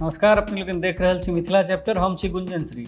नमस्कार, अपने लोग देख रहल छी मिथिला चैप्टर। हम छी गुंजन श्री।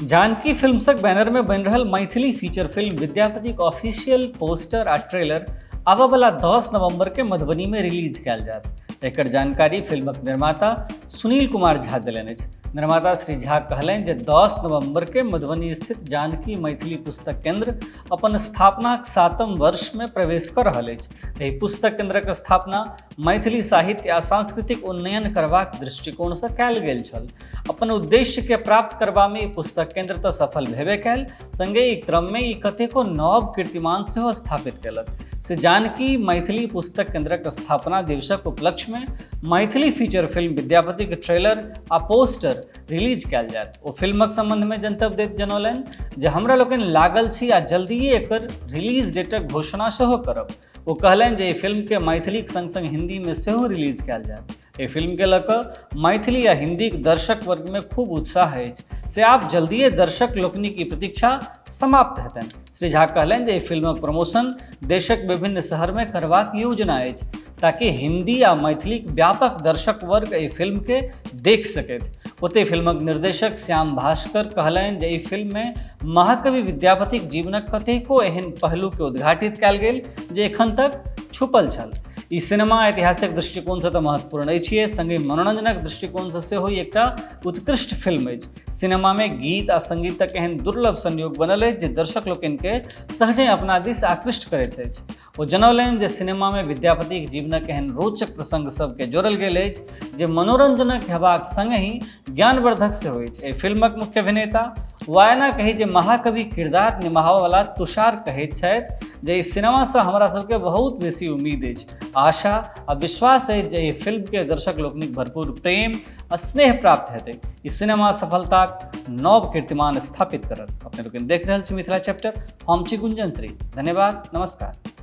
जानकी फिल्म्सक बैनर में बन रहल मैथिली फीचर फिल्म विद्यापतिक ऑफिशियल पोस्टर आ ट्रेलर आबय वाला 10 नवंबर के मधुबनी में रिलीज कयल जायत। एकर जानकारी फिल्मक निर्माता सुनील कुमार झा देलनि अछि। निर्माता श्री झा कहलनि जे 10 नवंबर के मधुबनी स्थित जानकी मैथिली पुस्तक केंद्र अपन स्थापनाक 7म वर्ष में प्रवेश कर रहल अछि। एहि पुस्तक केंद्रक स्थापना मैथिली साहित्य आ सांस्कृतिक उन्नयन करबाक दृष्टिकोण से कयल गेल छल। अपन उद्देश्य के प्राप्त करबा में ई पुस्तक केंद्र तऽ सफल भेबे कयल, संगे ई क्रम में ई कतेको नव कीर्तिमान सेहो स्थापित केलक। से जानकी मैथिली पुस्तक केंद्रक स्थापना दिवसक उपलक्ष्य में मैथिली फीचर फिल्म विद्यापति के ट्रेलर आ पोस्टर रिलीज कयल जायत। ओ फिल्मक संबंध में जनतब दैत जनौलनि जे हमरा लोकनि लागल छी आ जल्दिए एकर रिलीज डेटक घोषणा सेहो करब। ओ कहलनि जे ई फिल्म के मैथिलीक संग संग हिंदी में सेहो रिलीज कयल जायत। एहि फिल्म के लऽ कऽ मैथिली आ हिंदी दर्शक वर्ग में खूब उत्साह अछि, से आप जल्दिए दर्शक लोकनिक ई प्रतीक्षा समाप्त हेतनि। श्री झा कहलनि जे एहि फिल्मक प्रमोशन देशक विभिन्न शहर में करबाक योजना अछि, ताकि हिंदी आ मैथिलीक व्यापक दर्शक वर्ग एहि फिल्म के देख सकथि। ओते फिल्मक निर्देशक श्याम भास्कर कहलनि जे एहि फिल्म में महाकवि विद्यापतिक जीवनक कतेको एहन पहलू के उद्घाटित कयल गेल जे एखन तक छुपल छल। ई सिनेमा ऐतिहासिक दृष्टिकोण से तऽ महत्वपूर्ण अछि, संगे मनोरंजनक दृष्टिकोण से सेहो एकटा उत्कृष्ट फिल्म अछि। सिनेमा में गीत आ संगीतक एहन दुर्लभ संयोग बनल अछि जे दर्शक लोकनि के सहजे अपना दिस आकृष्ट करैत अछि। ओ जनौलनि जे सिनेमा में विद्यापतिक जीवनक एहन रोचक प्रसंग सबके जोड़ल गेल अछि जे मनोरंजनक हेबाक संगहि ज्ञानवर्धक सेहो अछि। एहि फिल्मक मुख्य अभिनेता वायना कही जे महाकवि किरदार निभाबय वाला तुषार कहैत छथि जे ई सिनेमा से हमरा सबके बहुत बेसी उम्मीद अछि, आशा आ विश्वास अछि जे एहि फिल्म के दर्शक लोकनिक भरपूर प्रेम आ स्नेह प्राप्त हेतै। ई सिनेमा सफलताक नव कीर्तिमान स्थापित करत। अपने लोग देख रहल छी मिथिला चैप्टर। हम छी गुंजन श्री। धन्यवाद, नमस्कार।